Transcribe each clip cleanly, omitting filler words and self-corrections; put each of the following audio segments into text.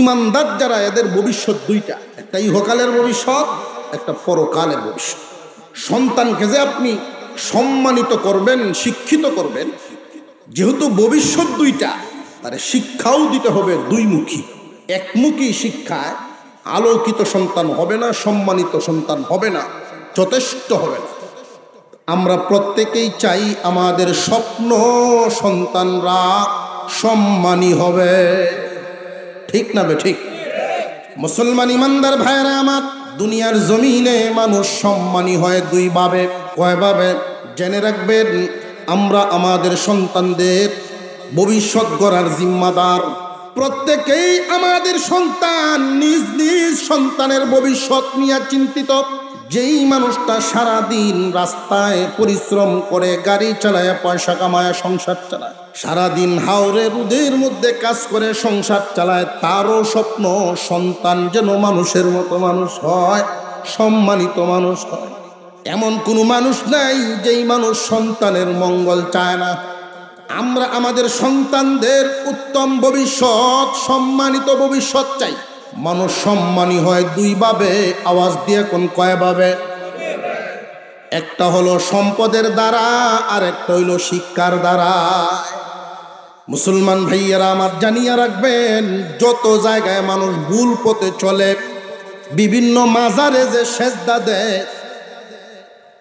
ইমানদার যারা এদের ভবিষ্যৎ দুইটা, একটা ইহকালের ভবিষ্যৎ, একটা পরকালের ভবিষ্যৎ। সন্তানকে যে আপনি সম্মানিত করবেন, শিক্ষিত করবেন, যেহেতু ভবিষ্যৎ দুইটা, তার শিক্ষাও দিতে হবে দুইমুখী। একমুখী শিক্ষায় আলোকিত সন্তান হবে না, সম্মানিত সন্তান হবে না, যথেষ্ট হবে না। আমরা প্রত্যেকেই চাই আমাদের স্বপ্ন সন্তানরা সম্মানী হবে, ঠিক না বে ঠিক? মুসলমান ইমানদার ভাইরা আমার, দুনিয়ার জমিনে মানুষ সম্মানী হয় দুইভাবে। কয়ভাবে? জেনে রাখবেন, আমরা আমাদের সন্তানদের ভবিষ্যৎ গড়ার জিম্মাদার। প্রত্যেকেই আমাদের সন্তান, নিজ নিজ সন্তানের ভবিষ্যৎ নিয়ে চিন্তিত। যেই মানুষটা সারাদিন রাস্তায় পরিশ্রম করে, গাড়ি চালায়, পয়সা কামায়, সংসার চালায়, সারাদিন হাওরে রোদের মধ্যে কাজ করে সংসার চালায়, তারও স্বপ্ন সন্তান যেন মানুষের মতো মানুষ হয়, সম্মানিত মানুষ হয়। এমন কোনো মানুষ নাই যেই মানুষ সন্তানের মঙ্গল চায় না। আমরা আমাদের সন্তানদের উত্তম ভবিষ্যৎ, সম্মানিত ভবিষ্যৎ চাই। মানুষ সম্মানী হয় দুইভাবে। আওয়াজ দিয়ে কোন কয়ভাবে? একটা হলো সম্পদের দ্বারা, আর একটা হইল শিক্ষার দ্বারা। মুসলমান ভাইয়েরা আমার, জানিয়ে রাখবেন, যত জায়গায় মানুষ ভুল পথে চলে, বিভিন্ন মাজারে যে সেজদা দেয়,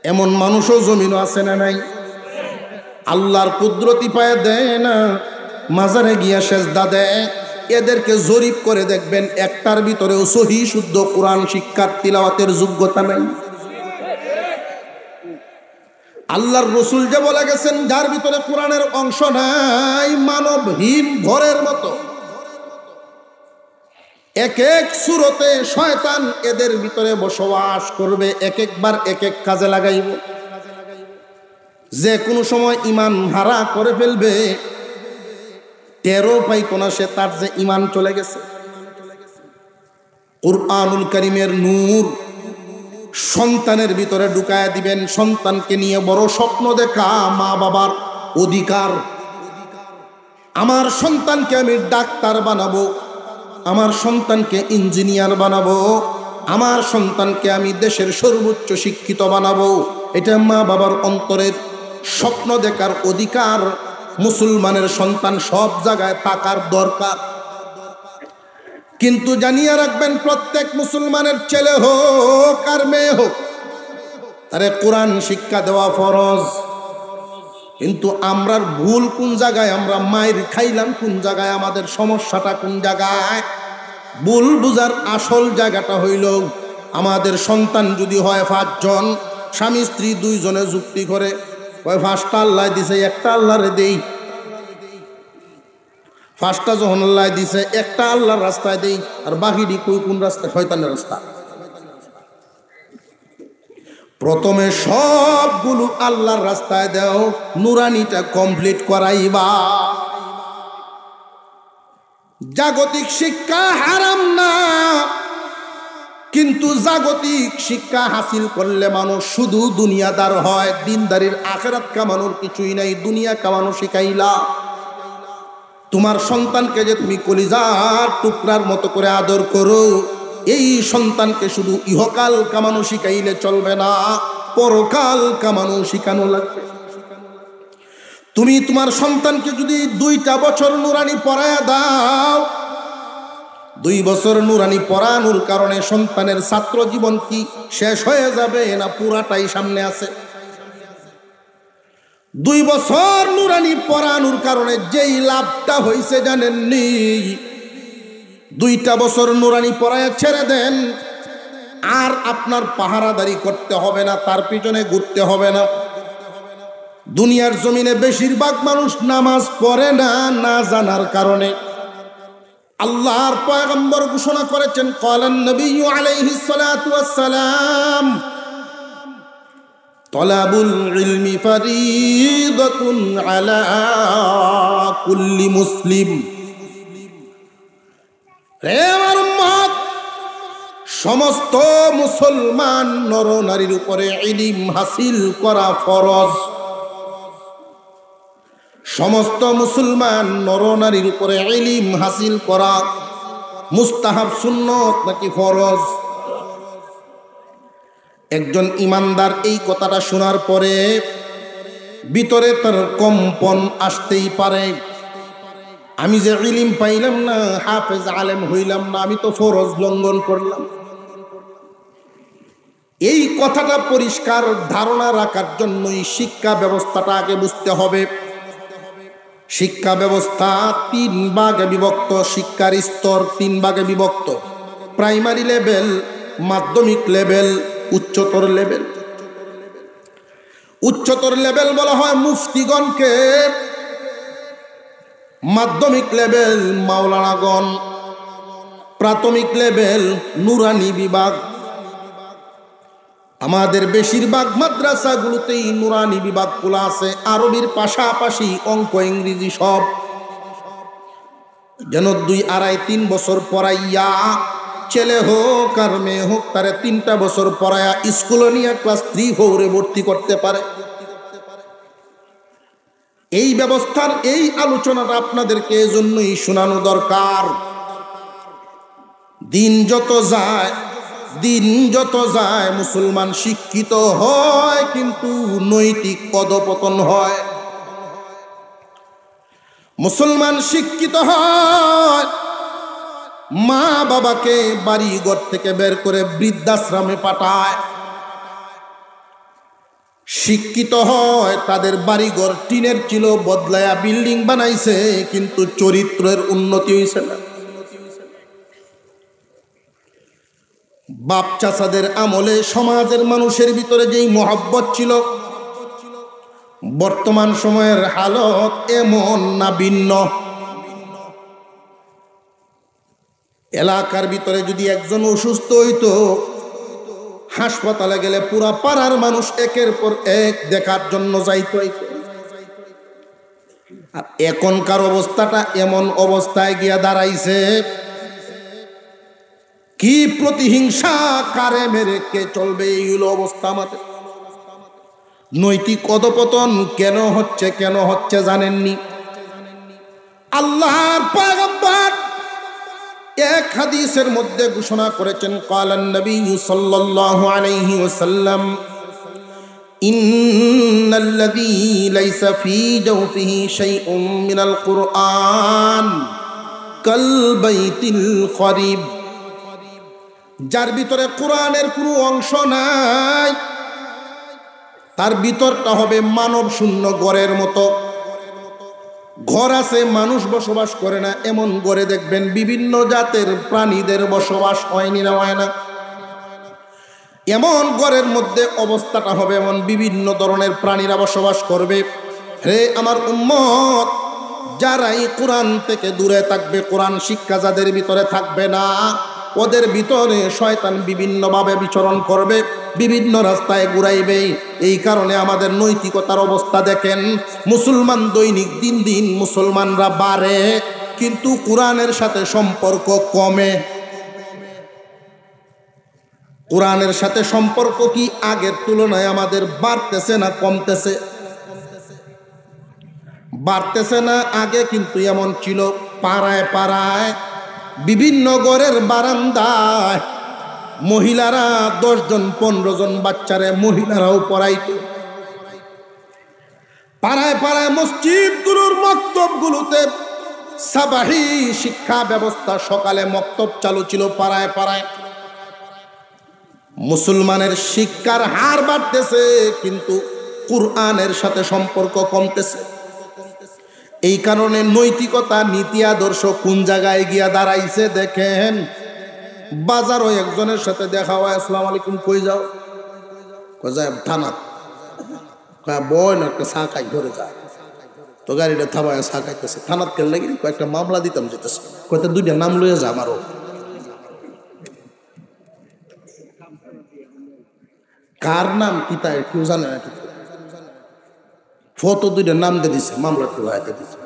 এমন মানুষও জমিনও আছে না নাই? আল্লাহর কুদরতি পায়ে দেয় না, মাজারে গিয়া সেজদা দেয়। এদেরকে জরিপ করে দেখবেন, একটার ভিতরেও সহি শুদ্ধ কোরআন শিক্ষার তিলাওয়াতের যোগ্যতা নাই। আল্লাহর রসুল যে বলে গেছেন, যার ভিতরে কোরআনের অংশ নাই, মানবহীন ঘরের মতো। এক এক সুরতে শয়তান এদের ভিতরে বসবাস করবে, এক একবার এক এক কাজে লাগাইব। যে কোনো সময় ইমান হারা করে ফেলবে, টেরও পাইতো না সে তার যে ইমান চলে গেছে। কুরআনুল কারীমের নূর সন্তানের ভিতরে ঢুকায় দিবেন। সন্তানকে নিয়ে বড় স্বপ্ন দেখা মা বাবার অধিকার। আমার সন্তানকে আমি ডাক্তার বানাবো, আমার সন্তানকে ইঞ্জিনিয়ার বানাবো, আমার সন্তানকে আমি দেশের সর্বোচ্চ শিক্ষিত বানাবো, এটা মা বাবার অন্তরের স্বপ্ন দেখার অধিকার। মুসলমানের সন্তান সব জায়গায় থাকার দরকার। কিন্তু জানিয়ে রাখবেন, প্রত্যেক মুসলমানের ছেলে হোক আর মেয়ে হোক, তারে কোরআন শিক্ষা দেওয়া ফরজ। কিন্তু আমরা ভুল কোন জায়গায়, আমরা মায়ের খাইলাম কোন জায়গায়, আমাদের সমস্যাটা কোন জায়গায়? ভুল বুঝার আসল জায়গাটা হইল, আমাদের সন্তান যদি হয় 5 জন, স্বামী স্ত্রী 2 জনে যুক্তি করে, কয় 5টা আল্লাহ দিছে, একটা আল্লাহরে দেই। 5টা যখন আল্লাহ দিছে, একটা আল্লাহর রাস্তায় দেই, আর বাকিটি কোন রাস্তা? শয়তানের রাস্তা। প্রথমে সবগুলো আল্লাহর রাস্তায় দাও, নুরানিটা কমপ্লিট করাইবা। জাগতিক শিক্ষা হারাম না, কিন্তু জাগতিক শিক্ষা হাসিল করলে মানুষ শুধু দুনিয়াদার হয়। দিনদারির আখিরাত কামানোর কিছুই নাই, দুনিয়া কামানো শিখাইলা। তোমার সন্তানকে যে তুমি কলিজার টুকরার মতো করে আদর করো, এই সন্তানকে শুধু ইহকাল কামানো শিখাইলে চলবে না, পরকাল কামানো শিখানো লাগবে। তুমি তোমার সন্তানকে যদি 2টা বছর নুরানি পড়ায়া দাও, 2 বছর নুরানি পড়ানোর কারণে সন্তানের ছাত্র জীবন কি শেষ হয়ে যাবে, না পুরাটাই সামনে আছে? 2 বছর নুরানি পড়ানোর কারণে যেই লাভটা হয়েছে জানেননি? 2টা বছর নুরানি পড়ায় ছেড়ে দেন, আর আপনার পাহারাদারি করতে হবে না, তার পিছনে ঘুরতে হবে না। দুনিয়ার জমিনে বেশিরভাগ মানুষ নামাজ পড়ে না, না জানার কারণে। আল্লাহর পয়গম্বর ঘোষণা করেছেন, ক্বালান নবিয়্যু আলাইহিস সালাতু ওয়াস সালাম, তলাবুল ইলমি ফারিদাতুন আলা কুল্লি মুসলিম। হে আমার উম্মত, সমস্ত মুসলমান নর নারীর উপরে ইলম হাসিল করা ফরজ। সমস্ত মুসলমান নর নারীর উপরে ইলম হাসিল করা মুস্তাহাব সুন্নত নাকি ফরজ? একজন ইমানদার এই কথাটা শোনার পরে ভিতরে তার কম্পন আসতেই পারে। আমি যে ইলম পাইলাম না, হাফেজ আলেম হইলাম না, আমি তো ফরজ লঙ্ঘন করলাম। এই কথাটা পরিষ্কার ধারণা রাখার জন্যই শিক্ষা ব্যবস্থাটা আগে বুঝতে হবে। শিক্ষা ব্যবস্থা 3 ভাগে বিভক্ত, শিক্ষার স্তর 3 ভাগে বিভক্ত: প্রাইমারি লেভেল, মাধ্যমিক লেভেল, উচ্চতর লেভেল। উচ্চতর লেভেল বলা হয় মুফতিগণকে, মাধ্যমিক লেভেল মাওলানাগণ, প্রাথমিক লেভেল নুরানি বিভাগ। আমাদের বেশিরভাগ মাদ্রাসাগুলোতেই নুরানি বিভাগ খোলা আছে, আরবির পাশাপাশি অঙ্ক ইংরেজি সব। যেন 2, 2.5, 3 বছর পড়াইয়া, ছেলে হোক আর মেয়ে হোক, তারে 3টা বছর পড়াইয়া স্কুলে নিয়ে ক্লাস 3, 4 ভর্তি করতে পারে। এই ব্যবস্থার এই আলোচনাটা আপনাদেরকে এজন্যই শোনানো দরকার। দিন যত যায় মুসলমান শিক্ষিত হয়, কিন্তু নৈতিক পদপতন হয়। মুসলমান শিক্ষিত হয়, মা বাবাকে বাড়ি ঘর থেকে বের করে বৃদ্ধাশ্রমে পাঠায়। শিক্ষিত হয়, তাদের বাড়িঘর টিনের ছিল, বদলায়া বিল্ডিং বানাইছে, কিন্তু চরিত্রের উন্নতি হইছে না। বাপ চাচাদের আমলে সমাজের মানুষের ভিতরে যেই মহব্বত ছিল, বর্তমান সময়ের হালত এমন না ভিন্ন। এলাকার ভিতরে যদি একজন অসুস্থ হইতো, হাসপাতালে গেলে পুরা পাড়ার মানুষ একের পর এক দেখার জন্য যাইত। আর এখনকার অবস্থাটা এমন অবস্থায় গিয়া দাঁড়াইছে, কি প্রতিহিংসা, কারে মেরে কে চলবে, এই হলো অবস্থা আমাদের। নৈতিক অধপতন কেন হচ্ছে জানেননি? আল্লাহর পয়গম্বর এক হাদিসের মধ্যে ঘোষণা করেছেন, ক্বালান নবী সাল্লাল্লাহু আলাইহি ওয়াসাল্লাম, ইন্নাল্লাযী লাইসা ফী জাওফিহি শাইউম মিনাল কুরআন কাল বাইতিল খরিব। যার ভিতরে কোরআনের কোনো অংশ নাই, তার ভিতরটা হবে মানব শূন্য ঘরের মতো। ঘর আছে, মানুষ বসবাস করে না, এমন ঘরে দেখবেন বিভিন্ন জাতের প্রাণীদের বসবাস হয়নি না, হয় না। এমন ঘরের মধ্যে অবস্থাটা হবে এমন, বিভিন্ন ধরনের প্রাণীরা বসবাস করবে। হে আমার উম্মত, যারাই কোরআন থেকে দূরে থাকবে, কোরআন শিক্ষা যাদের ভিতরে থাকবে না, ওদের ভিতরে শয়তান বিভিন্নভাবে বিচরণ করবে, বিভিন্ন রাস্তায় ঘুরাইবে। এই কারণে আমাদের নৈতিকতার অবস্থা দেখেন, মুসলমান দৈনিক দিন মুসলমানরা বাড়ে, কিন্তু কোরআনের সাথে সম্পর্ক কমে। কোরআনের সাথে সম্পর্ক কি আগের তুলনায় আমাদের বাড়তেছে না কমতেছে? বাড়তেছে না। আগে কিন্তু এমন ছিল, পাড়ায় পাড়ায় বিভিন্ন ঘরের বারান্দায় মহিলারা 10 জন 15 জন বাচ্চারে মহিলারাও পড়াইতো। পাড়ায় পাড়ায় মসজিদগুলোর মক্তবগুলোতে সাবাহি শিক্ষা ব্যবস্থা, সকালে মক্তব চালু ছিল পাড়ায় পাড়ায়। মুসলমানের শিক্ষার হার বাড়তেছে, কিন্তু কুরআনের সাথে সম্পর্ক কমতেছে। এই কারণে নৈতিকতা, নীতি আদর্শ কোন জায়গায় গিয়া দাঁড়াইছে দেখেন। বাজারও একজনের সাথে দেখা হয়, আসসালামু আলাইকুম, কই যাও? কই যায় থানা। বয় না, একটা চা খাই, ধরে যায় তো গাড়িটা থামায় চা খাইতেছে। থানাত কেন লাগি? কয়েকটা মামলা দিতাম যেতেছে, কয়েকটা 2টা নাম লইয়া যা আমারও। কার নাম কি তাই কেউ জানে না, ঠিক ফটো 2টা নাম দিয়ে দিছে, মামলা কেউ হাতে দিচ্ছে।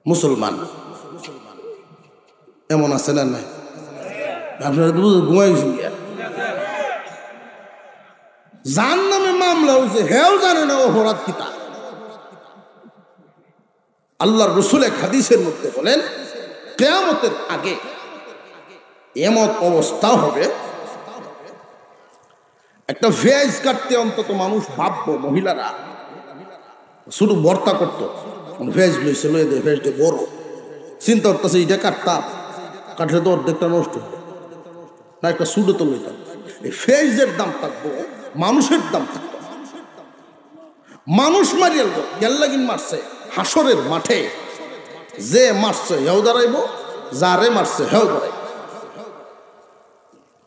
মুসলমান এমন আছে না নাই? আপনারা ঘুমাই যার নামে মামলা হয়েছে, হেও জানে না অপরাধ কিতা। আল্লাহর রাসূল এক হাদিসের মধ্যে বলেন, কিয়ামতের আগে এমন অবস্থা হবে, একটা ভেজ কাটতে অন্তত মানুষ ভাববো, মহিলারা শুধু ভর্তা করতো, ভেজ লইছে লয়ে দেয়, ভেজ দিয়ে বড় চিন্তা করতেছে এটা কাটতাম, কাটলে তো অর্ধেকটা নষ্ট হবে না, একটা সুডো তো লইতাম। এই ফেজের দাম থাকবো, মানুষের দাম থাকবো। মানুষ মারিয়াল গেল্লাগিন মারছে হাসরের মাঠে, যে মারছে হেও দাঁড়াইব, যারে মারছে হেও দাঁড়াইব।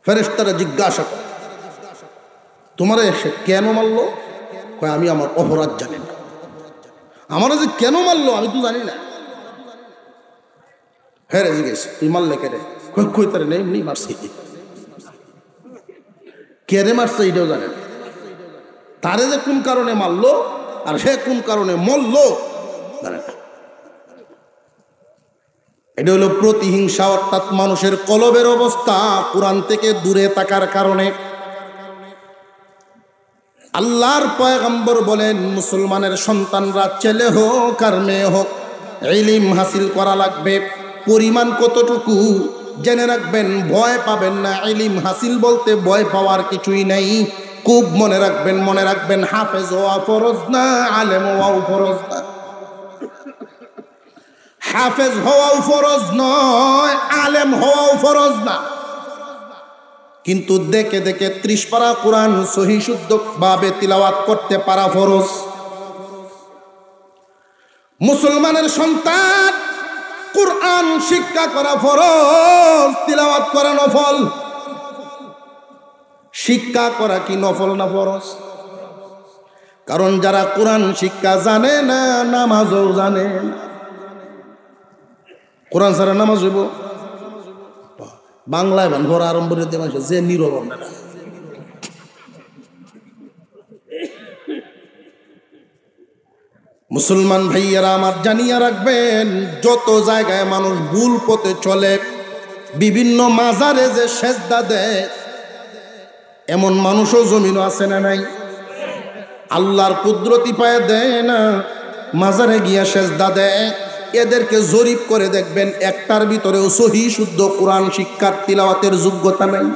ফেরেশতারা জিজ্ঞাসা করে, তোমার এসে কেন মারলো? কয় আমি আমার অপরাধ জানি না। আমার যে কেন মারলো আমি তো জানি না। হ্যাঁ রে জিজ্ঞেস, তুই মারলে কে রে? কই তারে নেই, এমনি মারছি। কে রে মারছে এটাও জানে না। তারে যে কোন কারণে মারলো আর সে কোন কারণে মরলো জানে না। এটা হলো প্রতিহিংসা, অর্থাৎ মানুষের কলবের অবস্থা কোরআন থেকে দূরে থাকার কারণে। আল্লাহর পয়গম্বর বলেন, মুসলমানের সন্তানরা ছেলে হোক আর মেয়ে হোক, ইলম হাসিল করা লাগবে। পরিমাণ কতটুকু জেনে রাখবেন, ভয় পাবেন না। ইলম হাসিল বলতে ভয় পাওয়ার কিছুই নেই। খুব মনে রাখবেন, হাফেজ হওয়া ফরজ না, আলেম হওয়াও ফরজ না। হাফেজ হওয়াও ফরজ নয়, আলেম হওয়াও ফরজ না। কিন্তু দেখে দেখে 30 পারা কোরআন সহি শুদ্ধ ভাবে তিলাওয়াত করতে পারা ফরজ। মুসলমানের সন্তান কোরআন শিক্ষা করা ফরজ, তিলাওয়াত করা নফল। শিক্ষা করা কি নফল না ফরজ? কারণ যারা কোরআন শিক্ষা জানে না, নামাজও জানে না। কোরআন ছাড়া নামাজ হইব? বাংলায় বান ঘর আরম্ভ করে দিয়ে মানুষ যে নীরব আপনারা। মুসলমান ভাইয়ারা আমার জানিয়ে রাখবেন, যত জায়গায় মানুষ ভুল পথে চলে, বিভিন্ন মাজারে যে সেজদা দেয়, এমন মানুষও জমিনও আছে না নাই? আল্লাহর কুদরতি পায়ে দেয় না, মাজারে গিয়া সেজদা দেয়। এদেরকে জরিপ করে দেখবেন, একটার ভিতরেও সহি শুদ্ধ কোরআন শিক্ষার তিলাওয়াতের যোগ্যতা নাই।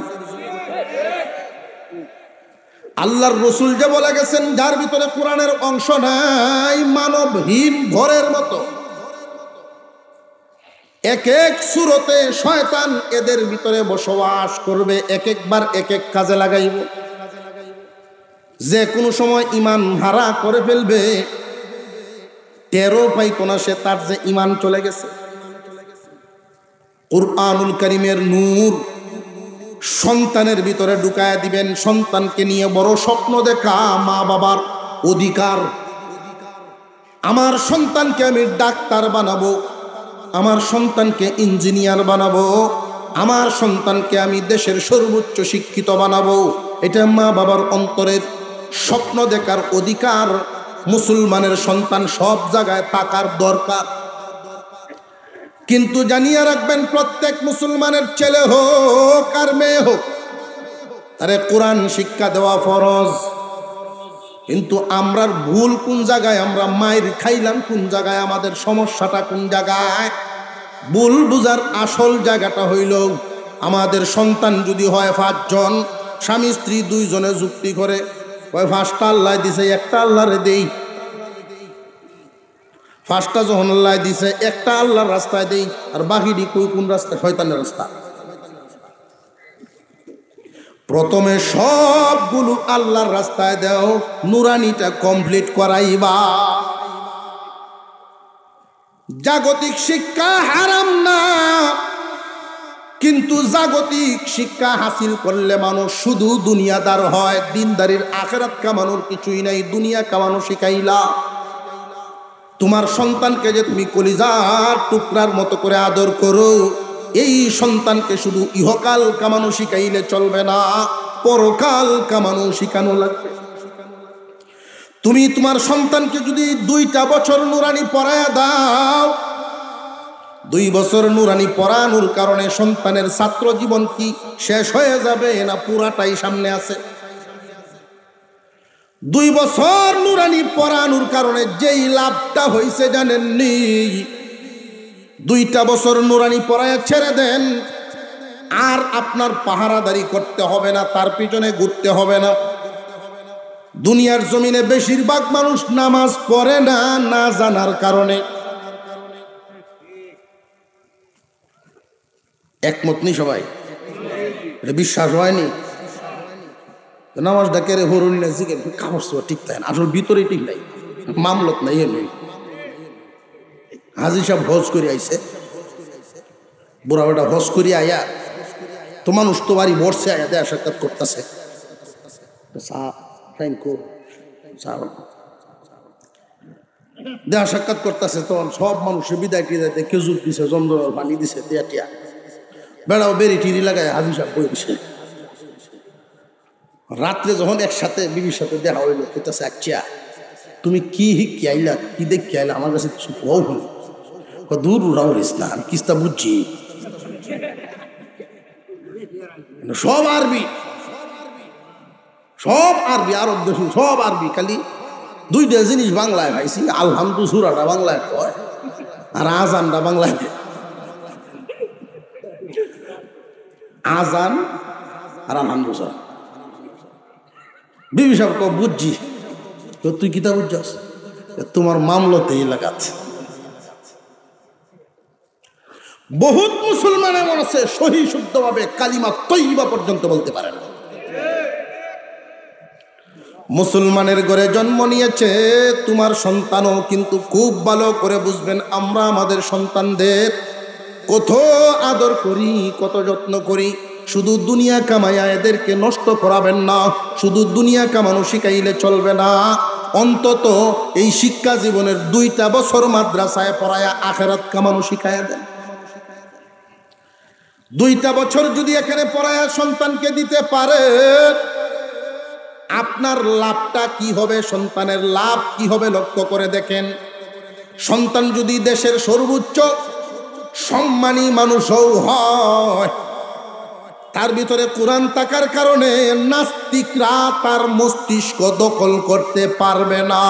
আল্লাহর রসুল যে বলে গেছেন, যার ভিতরে কোরআনের অংশ নাই, মানবহীন ঘরের মতো। এক এক সূরতে শয়তান এদের ভিতরে বসবাস করবে, এক একবার এক এক কাজে লাগাইব। যে কোনো সময় ঈমান হারা করে ফেলবে, টেরও পাইতো না সে তার যে ঈমান চলে গেছে। কুরআনুল কারীমের নূর সন্তানের ভিতরে ঢুকায়া দিবেন। সন্তানকে নিয়ে বড় স্বপ্ন দেখা মা বাবার অধিকার। আমার সন্তানকে আমি ডাক্তার বানাবো, আমার সন্তানকে ইঞ্জিনিয়ার বানাবো, আমার সন্তানকে আমি দেশের সর্বোচ্চ শিক্ষিত বানাবো, এটা মা বাবার অন্তরের স্বপ্ন দেখার অধিকার। মুসলমানের সন্তান সব জায়গায় থাকার দরকার। কিন্তু জানিয়ে রাখবেন, প্রত্যেক মুসলমানের ছেলে হোক আর মেয়ে হোক, তারে কোরআন শিক্ষা দেওয়া ফরজ। কিন্তু আমরার ভুল কোন জায়গায়, আমরা মায়ের খাইলাম কোন জায়গায়, আমাদের সমস্যাটা কোন জায়গায়? ভুল বুঝার আসল জায়গাটা হইল, আমাদের সন্তান যদি হয় 5 জন, স্বামী স্ত্রী 2 জনে যুক্তি করে, ওই 5টা আল্লাহ দিছে, একটা আল্লাহরে দেই। 5টা যখন আল্লাহ দিছে, একটা আল্লাহর রাস্তায় দেই, আর বাকিটি কোন রাস্তা? শয়তানের রাস্তা। প্রথমে সবগুলো আল্লাহর রাস্তায় দাও, নুরানিটা কমপ্লিট করাইবা। জাগতিক শিক্ষা হারাম না, কিন্তু জাগতিক শিক্ষা হাসিল করলে মানুষ শুধু দুনিয়াদার হয়। দিনদারির আখিরাত কামানোর কিছুই নাই, দুনিয়া কামানো শিখাইলা। তোমার সন্তানকে যে তুমি কলিজার টুকরার মতো করে আদর করো, এই সন্তানকে শুধু ইহকাল কামানো শিখাইলে চলবে না, পরকাল কামানো শিখানো লাগবে। তুমি তোমার সন্তানকে যদি 2টা বছর নুরানি পড়ায়া দাও, 2 বছর নুরানি পড়ানোর কারণে সন্তানের ছাত্র জীবন কি শেষ হয়ে যাবে না পুরাটাই সামনে আছে? 2 বছর নুরানি পড়ানোর কারণে যেই লাভটা হয়েছে জানেননি? 2টা বছর নুরানি পড়ায়া ছেড়ে দেন, আর আপনার পাহারাদারি করতে হবে না, তার পিছনে ঘুরতে হবে না। দুনিয়ার জমিনে বেশিরভাগ মানুষ নামাজ পড়ে না, না জানার কারণে। একমত নি সবাই? এটা বিশ্বাস হয়নি? নামাজটা কেড়ে হরুন না জিজ্ঞেস কাগজ ঠিক তাই না, আসল ভিতরে ঠিক নাই, মামলত নাই। এমনি হাজি সাহেব হজ করে আইছে, বুড়া বেটা হজ করি আয়া তো মানুষ তো বাড়ি বসছে, আয়া দেয়া সাক্ষাৎ করতেছে, দেহা সাক্ষাৎ করতেছে। তখন সব মানুষের বিদায় টিদায় খেজুর দিছে, জমজম পানি দিছে, দিয়া টিয়া বেড়াও বেরি টিরি লাগায় হাজি সাহেব বই দিছে। রাত্রে যখন একসাথে বিবির সাথে দেখা হইলো, কইতাছে আচ্ছা তুমি কি কি আইলা, কি দেখি আইলা, আমার কাছে কিছু কও হলো। দূর রাউরিস না, আমি কিস্তা বুঝছি, সব আরবি, সব আরবি, আরব দেশ সব আরবি, খালি 2টা জিনিস বাংলায় ভাইছি, আলহামদু সুরাটা বাংলায় কয় আর আজানটা বাংলায় কয়। আজান আর আলহামদু সুরা। বিবি সাহেব বুঝছি, তো তুই কিতা বুঝছস? তোমার মামলতে লাগাত। বহুত মুসলমান এমন আছে সহি শুদ্ধভাবে কালিমা তৈবা পর্যন্ত বলতে পারে না। মুসলমানের ঘরে জন্ম নিয়েছে তোমার সন্তানও, কিন্তু খুব ভালো করে বুঝবেন, আমরা আমাদের সন্তানদের কত আদর করি, কত যত্ন করি। শুধু দুনিয়া কামাইয়া এদেরকে নষ্ট করাবেন না, শুধু দুনিয়া কামানো শিখাইলে চলবে না। অন্তত এই শিক্ষা জীবনের 2টা বছর মাদ্রাসায় পড়ায়া আখেরাত কামানো শিখাইয়া দেন। 2টা বছর যদি এখানে পড়ায়া সন্তানকে দিতে পারে, আপনার লাভটা কি হবে, সন্তানের লাভ কি হবে লক্ষ্য করে দেখেন। সন্তান যদি দেশের সর্বোচ্চ সম্মানী মানুষও হয়, তার ভিতরে কোরআন থাকার কারণে নাস্তিকরা তার মস্তিষ্ক দখল করতে পারবে না।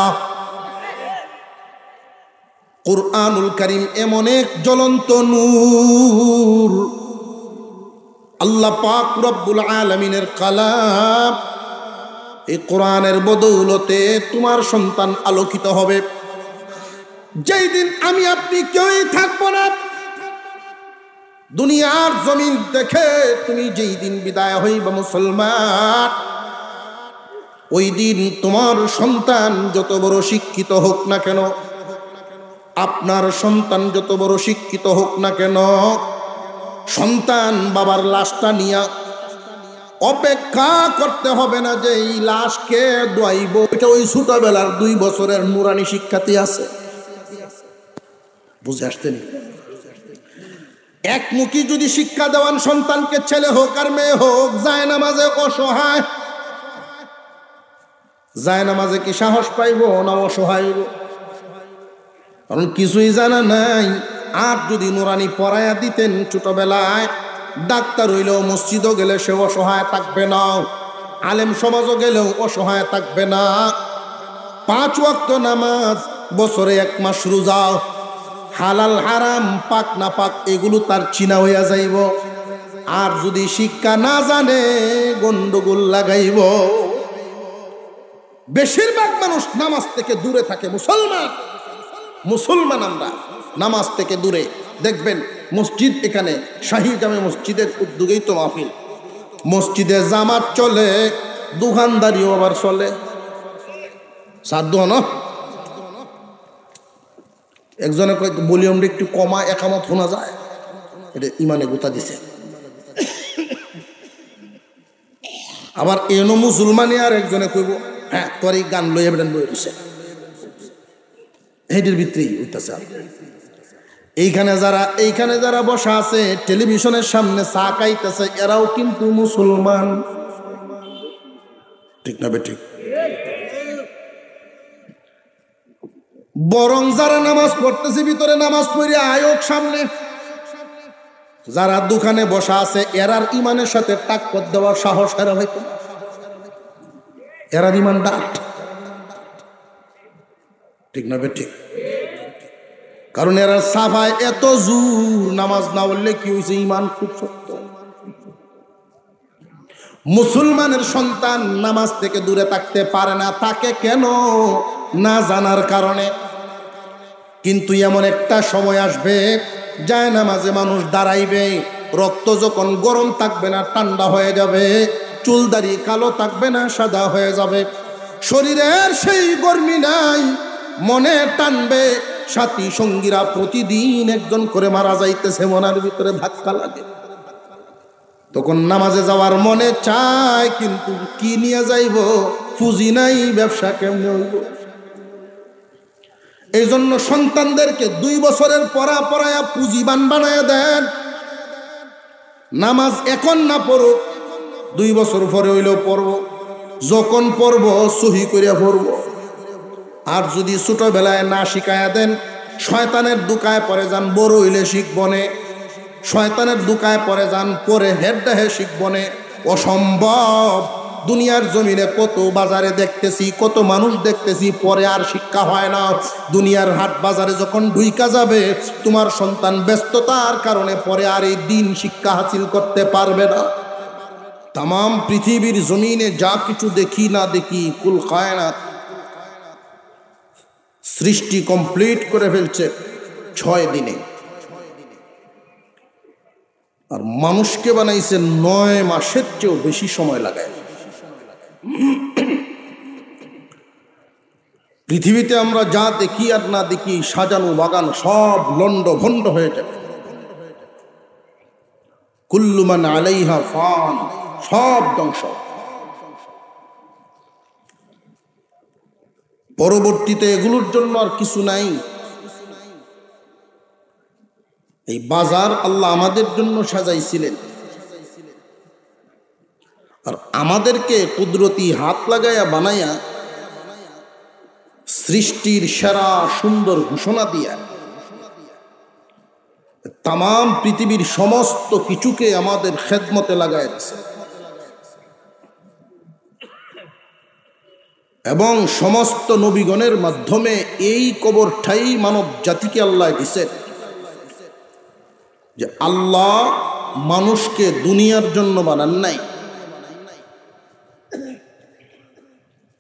কুরআনুল কারীম এমন এক জ্বলন্ত নূর, আল্লাহ পাক রব্বুল আলামিনের কালাম। এই কোরআনের বদৌলতে তোমার সন্তান আলোকিত হবে। যেই দিন আমি আপনি কেউই থাকবো না, দুনিয়ার জমিন দেখে তুমি যেই দিন বিদায় হইবা মুসলমান, ওই দিন তোমার সন্তান যত বড় শিক্ষিত হোক না কেন, আপনার সন্তান যত বড় শিক্ষিত হোক না কেন, সন্তান বাবার লাশটা নিয়ে অপেক্ষা করতে হবে না যে এই লাশকে দোয়াইব। এটা ওই ছোটবেলার 2 বছরের নুরানি শিক্ষাতে আছে, বুঝে আসতেন। একমুখী যদি শিক্ষা দেওয়ান সন্তানকে, ছেলে হোক আর মেয়ে হোক, যায় নামাজে অসহায়, যায় নামাজে কি সাহস পাইব না অসহায় হইব? কারণ কিছুই জানা নাই। আর যদি নুরানি পড়াইয়া দিতেন ছোটবেলায়, ডাক্তার হইলেও মসজিদও গেলে সে অসহায় থাকবে না, আলেম সমাজও গেলেও অসহায় থাকবে না। 5 ওয়াক্ত নামাজ, বছরে 1 মাস রোজা, হালাল হারাম পাক না পাক এগুলো তার চিনা হইয়া যাইব। আর যদি শিক্ষা না জানে, গন্ডগোল লাগাইব। বেশিরভাগ মানুষ নামাজ থেকে দূরে থাকে। মুসলমান আমরা নামাজ থেকে দূরে। দেখবেন মসজিদ, এখানে শাহী জামে মসজিদের উদ্যোগেই তো মাহফিল, মসজিদে জামাত চলে, দোকানদারিও আবার চলে। সাধ্য না, একজনে কয় ভলিউমটা একটু কমা, একামত শোনা যায়, এটা ইমানে গোতা দিছে। আবার এনো মুসলমানে আর একজনে কইব হ্যাঁ তোর এই গান লইয়া বেড়ান বই দিছে, হেডের ভিতরেই হইতেছে। এইখানে যারা বসা আছে টেলিভিশনের সামনে চা খাইতেছে, এরাও কিন্তু মুসলমান, ঠিক না বে ঠিক? বরং যারা নামাজ পড়তেছে ভিতরে নামাজ পড়ে আয়োগ সামনে, যারা দোকানে বসা আছে এরার ইমানের সাথে টাক্কর দেওয়ার সাহস এরা হইতো, এরার ইমান ডাট, ঠিক না বে ঠিক? কারণ এরা সাফায় এত জোর, নামাজ না পড়লে কি হয়েছে, ইমান খুব শক্ত। মুসলমানের সন্তান নামাজ থেকে দূরে থাকতে পারে না, তাকে কেন? না জানার কারণে। কিন্তু এমন একটা সময় আসবে, যায় নামাজে মানুষ দাঁড়াইবে, রক্ত যখন গরম থাকবে না ঠান্ডা হয়ে যাবে, চুল দাড়ি কালো থাকবে না সাদা হয়ে যাবে, শরীরের সেই গরমি নাই, মনে টানবে, সাথী সঙ্গীরা প্রতিদিন একজন করে মারা যাইতেছে, মনের ভিতরে ধাক্কা লাগে। তখন নামাজে যাওয়ার মনে চায়, কিন্তু কি নিয়ে যাইব, পুঁজি নাই, ব্যবসা কেমনে হইব। এই জন্য সন্তানদেরকে 2 বছরের পড়ায়া পুঁজিবান বানায় দেন। নামাজ এখন না পড়ুক, 2 বছর পরে হইলেও পড়ব, যখন পড়ব সহি করিয়া পড়ব। আর যদি ছোটবেলায় না শিখায়া দেন, শয়তানের দুকায় পরে যান, বড় হইলে শিখবনে, শয়তানের দুকায় পরে যান, পরে হেড্ডাহে শিখবনে, অসম্ভব। দুনিয়ার জমিনে কত বাজারে দেখতেছি, কত মানুষ দেখতেছি, পরে আর শিক্ষা হয় না। দুনিয়ার হাট বাজারে যখন ঢুইকা যাবে, তোমার সন্তান ব্যস্ততার কারণে পরে আর এই দিন শিক্ষা হাসিল করতে পারবে না। তামাম পৃথিবীর জমিনে যা কিছু দেখি না দেখি, কুল কায়নাত সৃষ্টি কমপ্লিট করে ফেলছে 6 দিনে, আর মানুষকে বানাইছে 9 মাসের চেয়েও বেশি সময় লাগায়। পৃথিবীতে আমরা যা দেখি আর না দেখি, সাজানো বাগান সব লন্ড ভন্ড হয়ে যাবে। কুল্লু মান আলাইহা ফান, সব ধ্বংস। পরবর্তীতে এগুলোর জন্য আর কিছু নাই। এই বাজার আল্লাহ আমাদের জন্য সাজাইছিলেন, আর আমাদেরকে কুদরতি হাত লাগাইয়া বানাইয়া সৃষ্টির সেরা সুন্দর ঘোষণা দিয়া তামাম পৃথিবীর সমস্ত কিছুকে আমাদের খেদমতে লাগাই দিছে, এবং সমস্ত নবীগণের মাধ্যমে এই কবরটাই মানব জাতিকে আল্লাহ দিছেন যে আল্লাহ মানুষকে দুনিয়ার জন্য বানান নাই,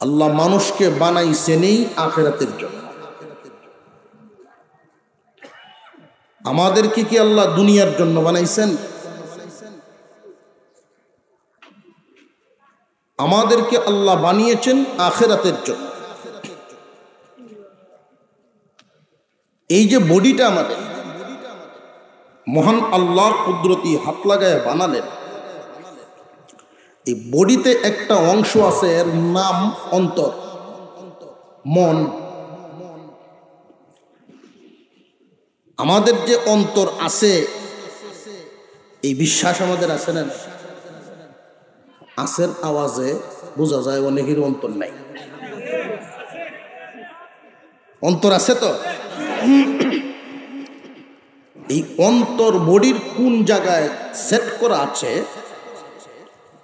আল্লাহ মানুষকে বানাইছেনই আখিরাতের জন্য। আমাদেরকে কি আল্লাহ দুনিয়ার জন্য বানাইছেন? আমাদেরকে আল্লাহ বানিয়েছেন আখিরাতের জন্য। এই যে বডিটা আমাদের মহান আল্লাহ কুদরতি হাত লাগায় বানালেন, এই বডিতে একটা অংশ আছে, এর নাম অন্তর, মন। আমাদের যে অন্তর আছে, এই বিশ্বাস আমাদের আছে না? আসের আওয়াজে বোঝা যায় অনেকের অন্তর নাই। অন্তর আছে তো? এই অন্তর বডির কোন জায়গায় সেট করা আছে,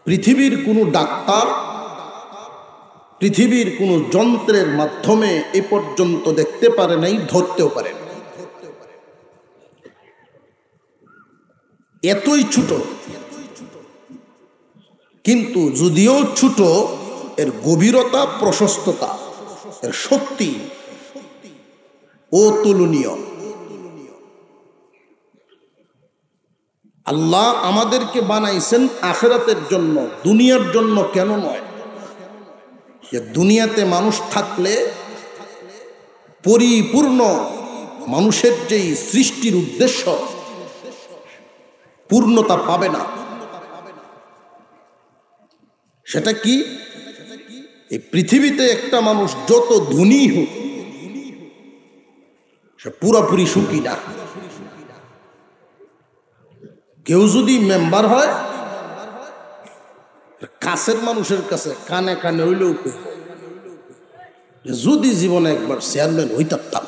পৃথিবীর কোনো ডাক্তার, পৃথিবীর কোনো যন্ত্রের মাধ্যমে এ পর্যন্ত দেখতে পারে নাই, ধরতেও পারে না। এতই ছোট, কিন্তু যদিও ছোট, এর গভীরতা, প্রশস্ততা, এর শক্তি অতুলনীয়। আল্লাহ আমাদেরকে বানাইছেন আখিরাতের জন্য, দুনিয়ার জন্য কেন নয়। যে দুনিয়াতে মানুষ থাকলে পরিপূর্ণ মানুষের যেই সৃষ্টির উদ্দেশ্য পূর্ণতা পাবে না। সেটা কি? এই পৃথিবীতে একটা মানুষ যত ধনী হোক, সে পুরোপুরি সুখী না। কেউ যদি মেম্বার হয়, কাছের মানুষের কাছে কানে কানে হইলেও যদি জীবনে একবার চেয়ারম্যান হইতাম।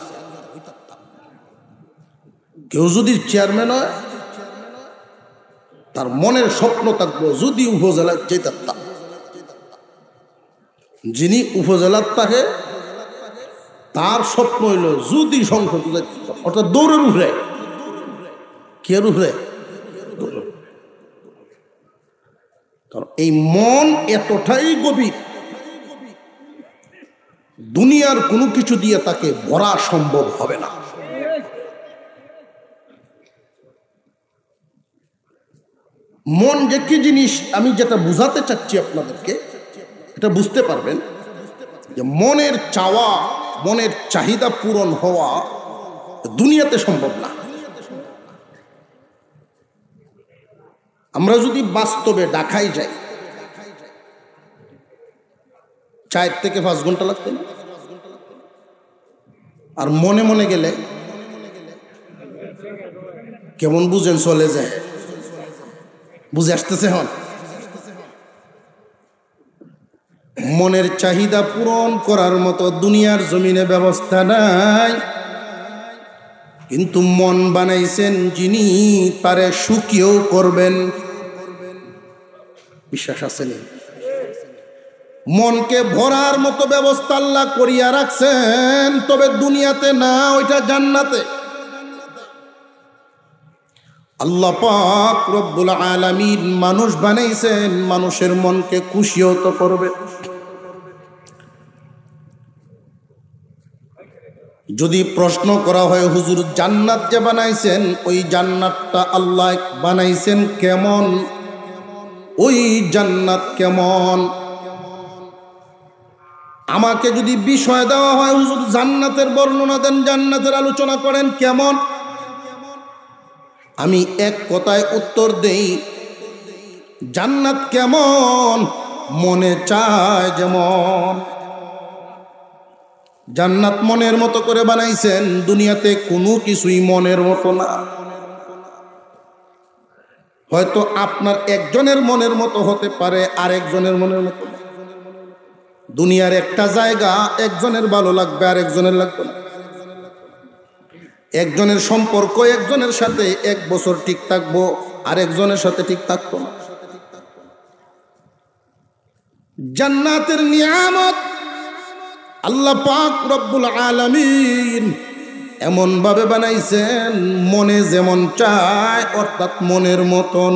কেউ যদি চেয়ারম্যান হয়, তার মনের স্বপ্ন থাকবো যদি উপজেলায় যেতাম। যিনি উপজেলার থাকে, তার স্বপ্ন হইল যদি সংসদ অর্থাৎ দৌড়ের উঠে কে উঠে, কারণ এই মন এতটাই গভীর, দুনিয়ার কোনো কিছু দিয়ে তাকে ভরা সম্ভব হবে না। মন যে কি জিনিস আমি যেটা বুঝাতে চাচ্ছি আপনাদেরকে, এটা বুঝতে পারবেন যে মনের চাওয়া, মনের চাহিদা পূরণ হওয়া দুনিয়াতে সম্ভব না। আমরা যদি বাস্তবে ঢাকায় যাই 4 থেকে 5 ঘন্টা লাগতো না, আর মনে মনে গেলে কেমন বুঝেন চলে যায়, বুঝে আসতেছে হন। মনের চাহিদা পূরণ করার মতো দুনিয়ার জমিনে ব্যবস্থা নাই, কিন্তু মন বানাইছেন যিনি তারে সুখীও করবেন। বিশ্বাস আছে নি? মনকে ভরার মতো ব্যবস্থা আল্লাহ করিয়া রাখছেন, তবে দুনিয়াতে না, ওইটা জান্নাতে। আল্লাহ পাক রব্বুল আলামিন মানুষ বানাইছেন মানুষের মনকে খুশিও তো করবে। যদি প্রশ্ন করা হয় হুজুর জান্নাত যে বানাইছেন ওই জান্নাতটা আল্লাহ বানাইছেন কেমন, ওই জান্নাত কেমন, আমাকে যদি বিষয় দেওয়া হয় হুজুর জান্নাতের বর্ণনা দেন, জান্নাতের আলোচনা করেন কেমন, আমি এক কথায় উত্তর দেই জান্নাত কেমন মনে চায় যেমন। জান্নাত মনের মতো করে বানাইছেন, দুনিয়াতে কোনো কিছুই মনের মতো না। হয়তো আপনার একজনের মনের মতো হতে পারে, আর একজনের মনের মতো না। দুনিয়ার একটা জায়গা একজনের ভালো লাগবে, আর একজনের লাগবে না। একজনের সম্পর্ক একজনের সাথে 1 বছর ঠিক থাকবো, আর একজনের সাথে ঠিক থাকবো না। জান্নাতের নিয়ামত আল্লাহ পাক রব্বুল আলামিন এমন ভাবে বানাইছেন মনে যেমন চায়, অর্থাৎ মনের মতন।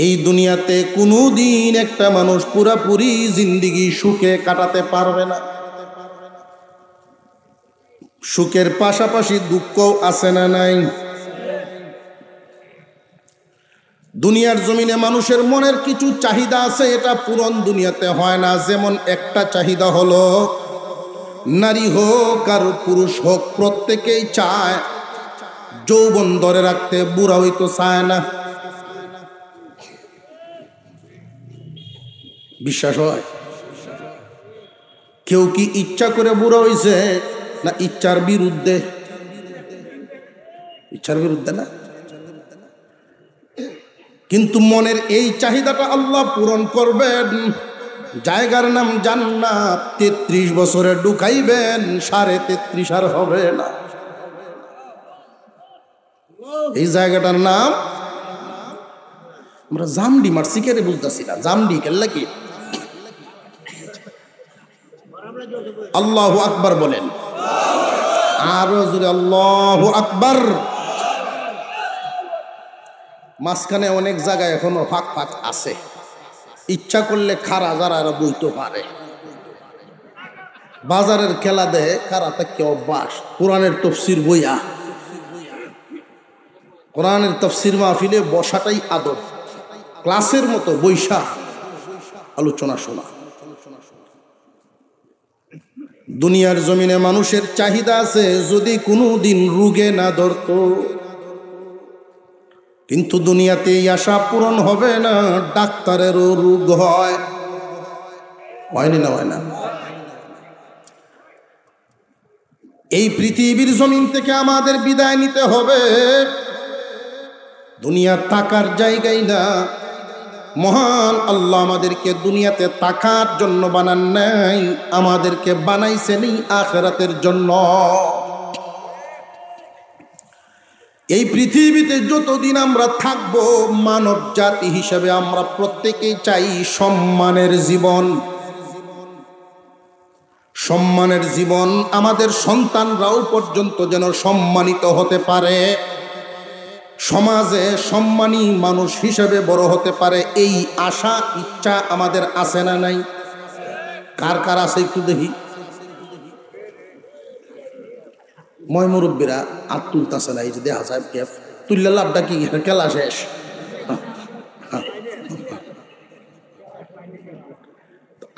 এই দুনিয়াতে কোনো দিন একটা মানুষ পুরাপুরি জিন্দেগি সুখে কাটাতে পারবে না। সুখের পাশাপাশি দুঃখও আছে না নাই? দুনিয়ার জমিনে মানুষের মনের কিছু চাহিদা আছে, এটা পূরণ দুনিয়াতে হয় না। যেমন একটা চাহিদা হলো নারী হোক আর পুরুষ হোক প্রত্যেকেই চায় যৌবন ধরে রাখতে, বুড়া হইতো চায় না। বিশ্বাস হয়? কেউ কি ইচ্ছা করে বুড়া হইছে না ইচ্ছার বিরুদ্ধে? ইচ্ছার বিরুদ্ধে না, কিন্তু মনের এই চাহিদাটা আল্লাহ পূরণ করবেন। জায়গার নাম জান্নাত, 33 বছরে ঢুকাইবেন, 33.5 আর হবে না। এই জায়গাটার নাম আমরা জামডি মারছি, কেড়ে বুঝতেছি না জামডি কেল্লা কি। আল্লাহু আকবার বলেন, আরো জোরে আল্লাহু আকবার। মাঝখানে অনেক জায়গায় এখনো ফাঁক ফাঁক আছে, ইচ্ছা করলে খারা যারা বইতে পারে। বাজারের খেলা দেয় কারাতে কেউ অভ্যাস, কোরআনের তফসির বইয়া, কোরআনের তফসির মাহফিলে বসাটাই আদব, ক্লাসের মতো বৈশা আলোচনা শোনা। দুনিয়ার জমিনে মানুষের চাহিদা আছে, যদি কোনো দিন রোগে না ধরতো, কিন্তু দুনিয়াতে এই আশা পূরণ হবে না। ডাক্তারেরও রোগ হয়, হয়নি না? হয় না? এই পৃথিবীর জমিন থেকে আমাদের বিদায় নিতে হবে। দুনিয়া থাকার জায়গায় না। মহান আল্লাহ আমাদেরকে দুনিয়াতে থাকার জন্য বানান নাই, আমাদেরকে বানাইছেন আখিরাতের জন্য। এই পৃথিবীতে যতদিন আমরা থাকব, মানব জাতি হিসেবে আমরা প্রত্যেকেই চাই সম্মানের জীবন। সম্মানের জীবন আমাদের সন্তানরাও পর্যন্ত যেন সম্মানিত হতে পারে, সমাজে সম্মানী মানুষ হিসেবে বড় হতে পারে, এই আশা ইচ্ছা আমাদের আছে না নাই? কার কার আছে একটু দেখি। ময় মুরব্বীরা আর তুলতেছে না, এই যে দেখা যায় তুললে লাভটা কি, খেলা শেষ।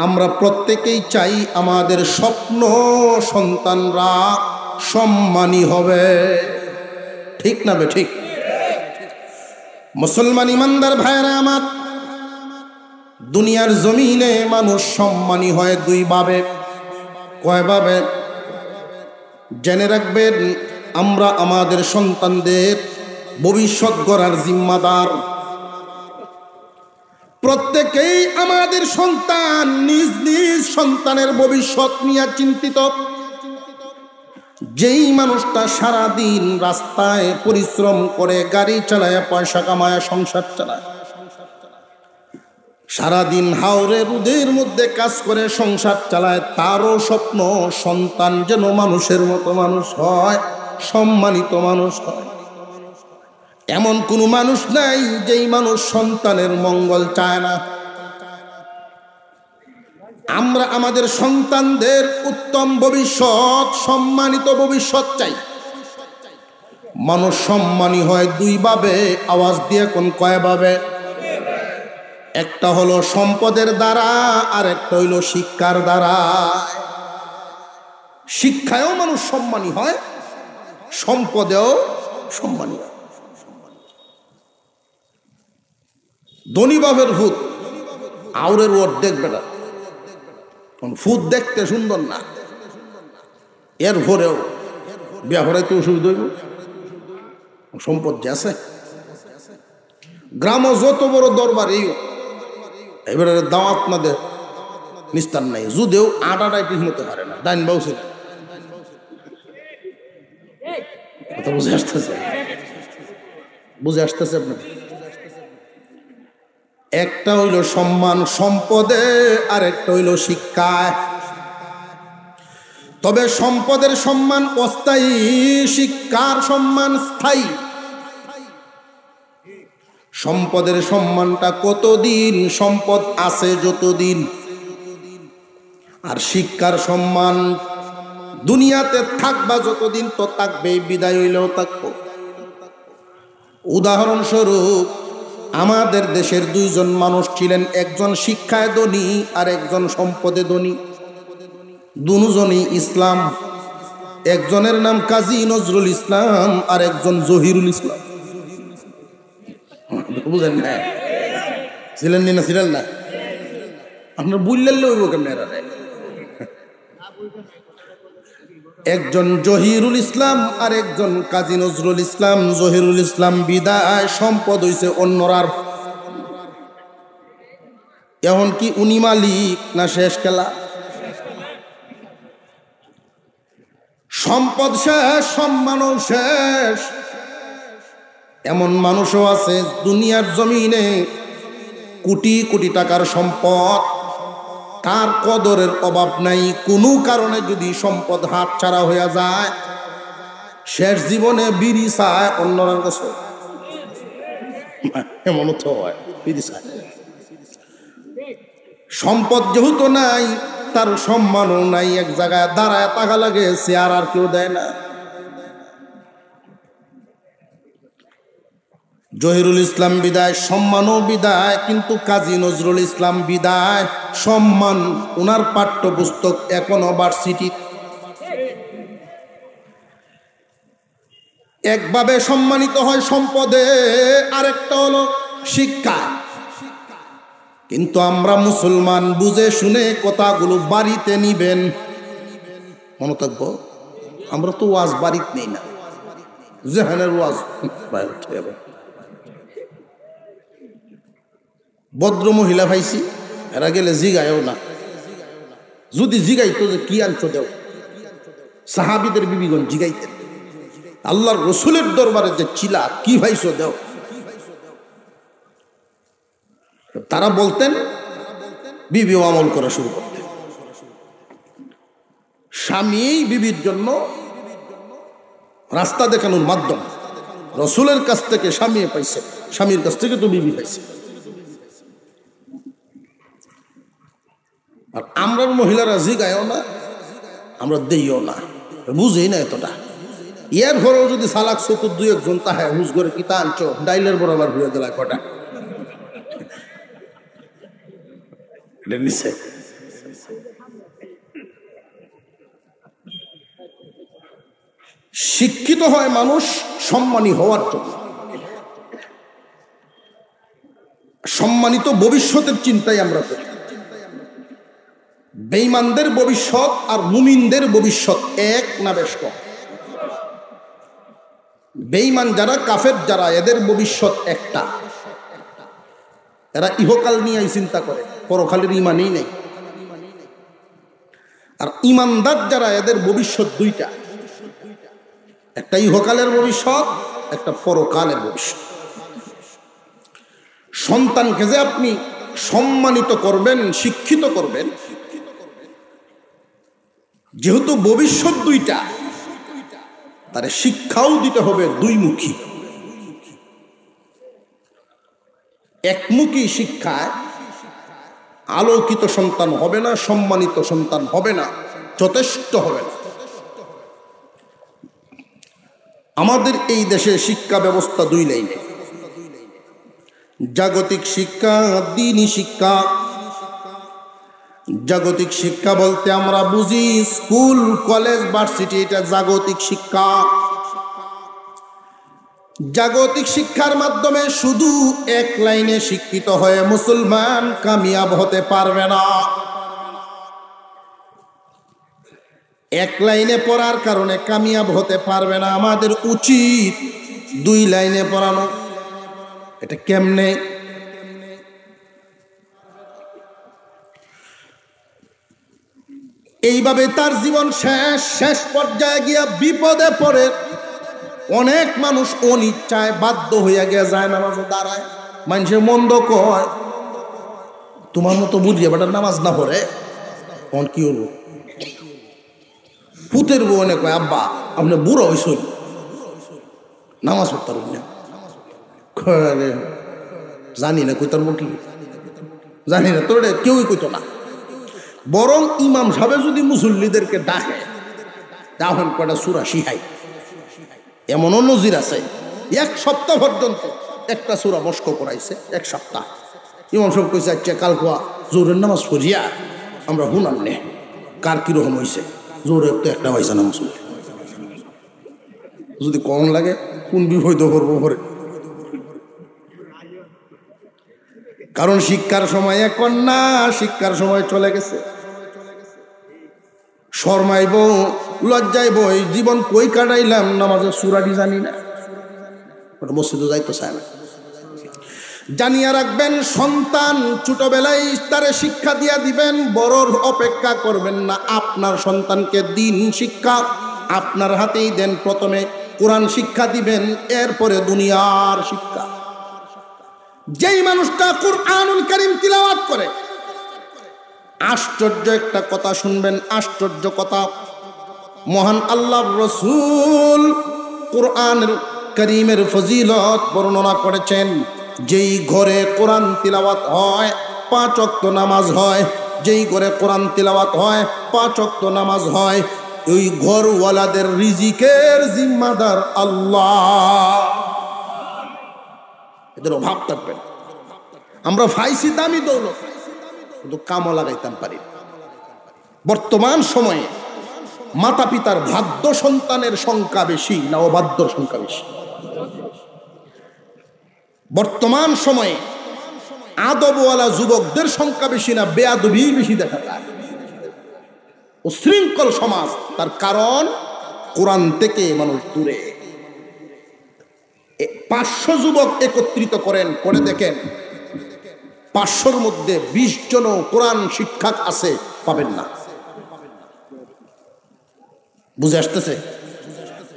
আমরা প্রত্যেকেই চাই আমাদের স্বপ্ন সন্তানরা সম্মানী হবে, ঠিক না বে ঠিক? মুসলমান ইমানদার ভাইরা আমার, দুনিয়ার জমিনে মানুষ সম্মানী হয় দুই ভাবে। কয় ভাবে? জেনে রাখবেন, আমরা আমাদের সন্তানদের ভবিষ্যৎ গড়ার জিম্মাদার। প্রত্যেকেই আমাদের সন্তান নিজ নিজ সন্তানের ভবিষ্যৎ নিয়ে চিন্তিত। যেই মানুষটা সারাদিন রাস্তায় পরিশ্রম করে, গাড়ি চালায়, পয়সা কামায়, সংসার চালায়, সারাদিন হাওরে রোদের মধ্যে কাজ করে সংসার চালায়, তারও স্বপ্ন সন্তান যেন মানুষের মতো মানুষ হয়, সম্মানিত মানুষ হয়। এমন কোনো মানুষ নাই যেই মানুষ সন্তানের মঙ্গল চায় না। আমরা আমাদের সন্তানদের উত্তম ভবিষ্যৎ, সম্মানিত ভবিষ্যৎ চাই। মানুষ সম্মানী হয় দুই ভাবে। আওয়াজ দিয়ে কোন কয় ভাবে? একটা হলো সম্পদের দ্বারা, আর একটা হইল শিক্ষার দ্বারা। শিক্ষায়ও মানুষ সম্মানী হয়, সম্পদেও সম্মানী হয়। ধনী বাপের ভূত আউরের অর্ধেক বেটা, ভূত দেখতে সুন্দর না, এর ভরেও বিয়া ভরাইতে অসুবিধা হইব। সম্পদ যে আছে, গ্রামও যত বড় দরবার, এই এবারে দাওয়াত না দে নিস্তার নাই, যদিও আটাটাই ঠিক মতো পারে না, ডাইন বাউছে। কথা বুঝে আসতেছে? বুঝে আসতেছে আপনার? একটা হইল সম্মান সম্পদে, আর একটা হইল শিক্ষায়। তবে সম্পদের সম্মান অস্থায়ী, শিক্ষার সম্মান স্থায়ী। সম্পদের সম্মানটা কতদিন? সম্পদ আছে যতদিন। আর শিক্ষার সম্মান দুনিয়াতে থাকবা যতদিন তো থাকবেই, বিদায় হইলেও থাকবো। উদাহরণস্বরূপ, আমাদের দেশের দুইজন মানুষ ছিলেন, একজন শিক্ষায় ধনী আর একজন সম্পদে ধনী। দুজনই ইসলাম। একজনের নাম কাজী নজরুল ইসলাম, আর একজন জহিরুল ইসলাম। বুঝেন না? ছিলেন না? ছিলেন না? আপনার বুঝলেন হইব কেমন? একজন জহিরুল ইসলাম আর একজন কাজী নজরুল ইসলাম। জহিরুল ইসলাম বিদায়, সম্পদ হইছে অন্যরার। এখন কি উনি মালিক না শেষ খেলা? সম্পদ শেষ, সম্মানও শেষ। এমন মানুষও আছে দুনিয়ার জমিনে কোটি কোটি টাকার সম্পদ, তার কদরের অভাব নাই। কোনো কারণে যদি সম্পদ হাত ছাড়া হয়ে যায়, শেষ জীবনে বিড়ি চায় অন্যরার কাছে। এমন তো হয়, বিড়ি চায়। সম্পদ যেহেতু নাই, তার সম্মানও নাই। এক জায়গায় দাঁড়ায় টাকা লাগে, চেয়ার আর কেউ দেয় না। জহিরুল ইসলাম বিদায়, সম্মানও বিদায়। কিন্তু কাজী নজরুল ইসলাম বিদায়, সম্মান ওনার পাঠ্যপুস্তক এখনো ভার্সিটি। একভাবে সম্মানিত হয় সম্পদে, আরেকটা হলো শিক্ষা। কিন্তু আমরা মুসলমান বুঝে শুনে কথাগুলো বাড়িতে নিবেন, মনে থাকবো। আমরা তো ওয়াজ বাড়িতে নেই না, জেহানের ওয়াজ বাইরে। ভদ্র মহিলা ভাইছি, এরা গেলে জিগায়ও না। যদি জিগাইতো যে কি আনছো দেও, সাহাবিদের বিবিগণ জিগাইতেন। আল্লাহর রসুলের দরবারে যে চিলা, কি ভাইছো দেও, তারা বলতেন, বিবিও আমল করা শুরু করতেন। স্বামী বিবির জন্য রাস্তা দেখানোর মাধ্যম। রসুলের কাছ থেকে স্বামী পাইছে, স্বামীর কাছ থেকে তো বিবি পাইছে। আর আমরার মহিলারা জিগায়ও না, আমরা দেইও না, বুঝেই না এতটা। ইয়ার ঘরেও যদি সালাক চকুর দুই একজন তাহে হুজ করে কি তা আনছো ডাইলের বরাবর হয়ে দিলায় কটা এটা নিচে। শিক্ষিত হয় মানুষ সম্মানী হওয়ার জন্য, সম্মানিত ভবিষ্যতের চিন্তাই আমরা করি। বেঈমানদের ভবিষ্যৎ আর মুমিনদের ভবিষ্যৎ এক না বেশ কম? বেঈমান যারা, কাফের যারা, এদের ভবিষ্যৎ একটা। এরা ইহকাল নিয়ে চিন্তা করে, পরকালের ইমানই নেই। আর ইমানদার যারা, এদের ভবিষ্যৎ দুইটা, একটা ইহকালের ভবিষ্যৎ, একটা পরকালের ভবিষ্যৎ। সন্তানকে যে আপনি সম্মানিত করবেন, শিক্ষিত করবেন, যেহেতু ভবিষ্যৎ দুইটা, তার শিক্ষাও দিতে হবে দুইমুখী। একমুখী শিক্ষায় আলোকিত সন্তান হবে না, সম্মানিত সন্তান হবে না, যথেষ্ট হবে না। আমাদের এই দেশে শিক্ষা ব্যবস্থা দুই লাইনে, জাগতিক শিক্ষা, দ্বীনি শিক্ষা। জাগতিক শিক্ষা বলতে আমরা বুঝি স্কুল, কলেজ, ভার্সিটি, এটা জাগতিক শিক্ষা। জাগতিক শিক্ষার মাধ্যমে শুধু এক লাইনে শিক্ষিত হয়ে মুসলমান কামিয়াব হতে পারবে না। এক লাইনে পড়ার কারণে কামিয়াব হতে পারবে না। আমাদের উচিত দুই লাইনে পড়ানো। এটা কেমনে? এইভাবে তার জীবন শেষ পর্যায়ে গিয়া বিপদে পড়ে অনেক মানুষ অনিচ্ছায় বাধ্য হইয়া গিয়া যায় নামাজে দাঁড়ায়। মানুষের মন্দ কয়, তোমার মতো বুঝিয়ে বেটার নামাজ না পড়ে তখন কি হলো? পুতের বউনে কয়, আব্বা আপনি বুড়ো হইসই, নামাজ পড়তে পারবেন না। জানি না কইতার কি, জানি না, তোর কেউই কইতো না। বরং ইমাম সাহেব যদি মুসল্লিদেরকে ডাকে, তখন কটা সূরা শিখাই। এমনও নজির আছে, এক সপ্তাহ পর্যন্ত একটা সূরা মস্ক করাইছে। এক সপ্তাহ ইমাম সাহেব কইছে, আচ্ছা কালকুয়া জোরের নামাজ পড়িয়া আমরা হুনাম নে কার কিরকম হয়েছে। জোরে তো একটা হয়েছে নামাজ, যদি কম লাগে কোন বিপদ করবো পরে। কারণ শিক্ষার সময় এখন না, শিক্ষার সময় চলে গেছে। শর্মাইব, লজ্জাইব, এই জীবন কই কাটাইলাম, নামাজের সূরাটি জানি না, ওটা মসজিদে যাইতে চায় না। জানিয়া রাখবেন, সন্তান ছোটবেলায় তারে শিক্ষা দিয়া দিবেন, বড়র অপেক্ষা করবেন না। আপনার সন্তানকে দিন শিক্ষা আপনার হাতেই দেন। প্রথমে কোরআন শিক্ষা দিবেন, এরপরে দুনিয়ার শিক্ষা। যেই মানুষটা কুরআনুল কারীম তিলাওয়াত করে, আশ্চর্য একটা কথা শুনবেন, আশ্চর্য কথা। মহান আল্লাহর রাসূল কুরআনুল কারীমের ফজিলত বর্ণনা করেছেন। যেই ঘরে কোরআন তিলাওয়াত হয় 5 ওয়াক্ত নামাজ হয়, যেই ঘরে কোরআন তিলাওয়াত হয় 5 ওয়াক্ত নামাজ হয়, ওই ঘরওয়ালাদের রিজিকের জিম্মাদার আল্লাহ। এদের অভাব থাকবে না। আমরা ফাইসি দামি দৌলত, কিন্তু কামও লাগাইতাম পারি। বর্তমান সময়ে মাতা পিতার ভাদ্য সন্তানের সংখ্যা বেশি না অবাধ্য সংখ্যা বেশি? বর্তমান সময়ে আদবওয়ালা যুবকদের সংখ্যা বেশি না বেয়াদবি বেশি দেখা যায়? উশৃঙ্খল সমাজ, তার কারণ কোরআন থেকে মানুষ দূরে। 500 যুবক একত্রিত করেন, করে দেখেন 500-র মধ্যে 20 জনও কোরআন শিক্ষক আছে পাবেন না। বুঝে আসতেছে?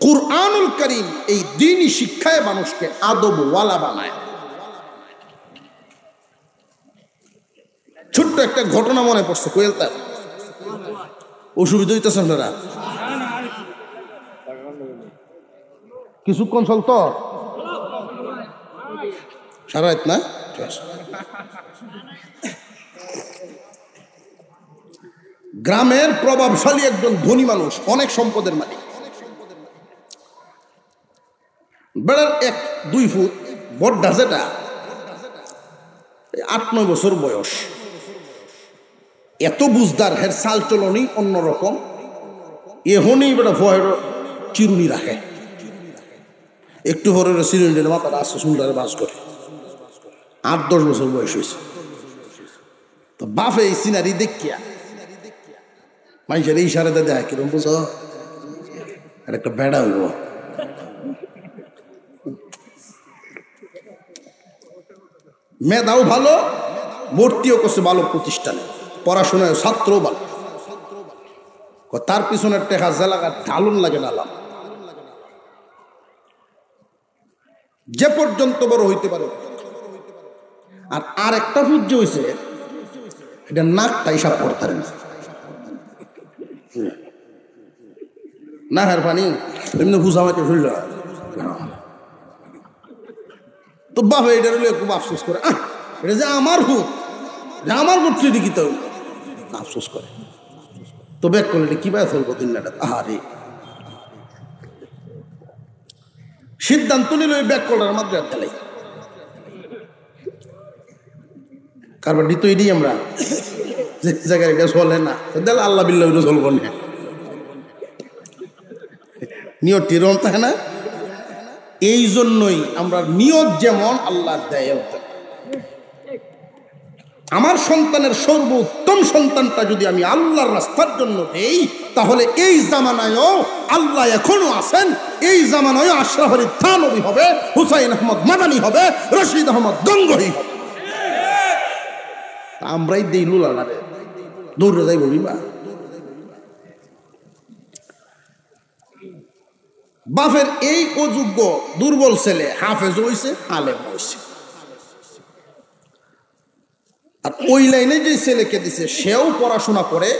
কুরআনুল কারীম এই দ্বীনি শিক্ষায় মানুষকে আদবওয়ালা বানায়। ছোট্ট একটা ঘটনা মনে পড়ছে, কোয়েলতার অসুবিধা হইতেছে আপনারা কিছুক্ষণ চলত সারা রাত না গ্রামের প্রভাবশালী একজন ধনী মানুষ অনেক সম্পদের মালিক বেড়ার 1-2 ফুট বড্ডা যেটা 8-9 বছর বয়স এত বুঝদার হের চাল চলনি অন্যরকম এখনই বেটা ভয়ের চিরুনি রাখে একটু হরে চিরুনির মাথাটা আসছে সুন্দর বাস করে 8-10 বছর বয়স হয়েছে তো বাপে এই সিনারি দেখিয়া মানুষের এই সারাতে দেয় কিরম বুঝো আর একটা বেড়া হইব মেধাও ভালো ভর্তিও করছে ভালো প্রতিষ্ঠানে পড়াশোনায় ছাত্রও ভালো তার পিছনের টেকা জেলাকা ঢালুন লাগে নালাম যে পর্যন্ত বড় হইতে পারে আর একটা পূজ্য হয়েছে এটা নাকটা হিসাব করতে পারে না হার পানি এমনি বুঝামাকে ফিরল তো বাবা এটা রইলে খুব আফসোস করে এটা যে আমার হুক আমার করছে কি তো আফসোস করে তো ব্যাক করলে এটা কিভাবে ফেলবো দিনটা আহারে সিদ্ধান্ত নিল ওই ব্যাক করার মাত্র গেলাই কারবার দিত এটাই আমরা যে জায়গায় এটা চলে না দেখ আল্লাহ বিল্লাহ চলবো না নিয়ত এরকম থাকে না এই জন্যই আমরা নিয়ত যেমন আল্লাহ দেয় আমার সন্তানের সর্বোত্তম সন্তানটা যদি আমি আল্লাহর রাস্তার জন্য দেই তাহলে এই জামানায়ও আল্লাহ এখনো আছেন এই জামানায়ও আশরাফ আলী থানভী হবে হুসাইন আহমদ মাদানী হবে রশিদ আহমদ গঙ্গোহী হবে আমরাই দেই লুলা দৌড়ে যাই বলিবা বাপের এই অযোগ্য দুর্বল ছেলে হাফেজ হইছে আলেম হইছে আর ওই লাইনে যে ছেলেকে দিছে সেও পড়াশোনা করে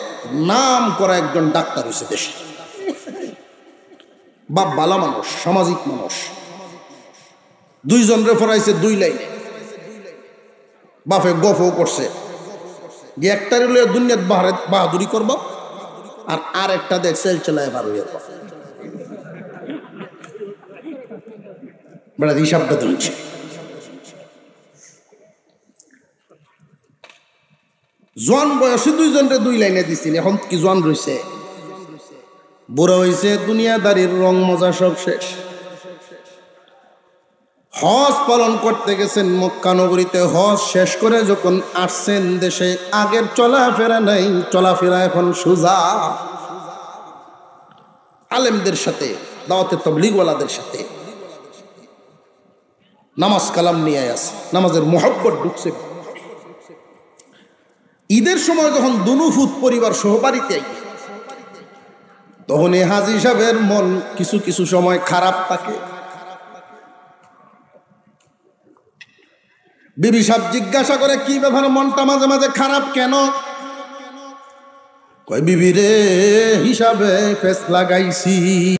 নাম করা একজন ডাক্তার হইছে দেশে বাপ বালা মানুষ সামাজিক মানুষ দুইজন রেফারাইছে 2 লাইনে বাপে গফও করছে যে একটার লইয়া দুনিয়াত বাহাদুরি করব আর একটা দেখ সেল চালায় পার হইয়া বেড়া হিসাবটা ধরছে জোয়ান বয়সে 2 জনরে 2 লাইনে দিছিল এখন কি জোয়ান রয়েছে বুড়া হয়েছে দুনিয়াদারির রং মজা সব শেষ হজ পালন করতে গেছেন মক্কা নগরীতে হজ শেষ করে যখন আসছেন দেশে আগের চলাফেরা নাই চলাফেরা এখন সোজা আলেমদের সাথে দাওয়াতে তাবলীগওয়ালাদের সাথে নামাজ কালাম নিয়ে আছে নামাজের মোহাব্বত ঢুকছে ঈদের সময় যখন দুনুফুত পরিবার সহবাড়িতে তখন এই হাজী সাহেবের মন কিছু কিছু সময় খারাপ থাকে বিবি সাহেব জিজ্ঞাসা করে কি ব্যাপার মনটা মাঝে মাঝে খারাপ কেন কয় বিবি রে হিসাবে ফেস লাগাইছি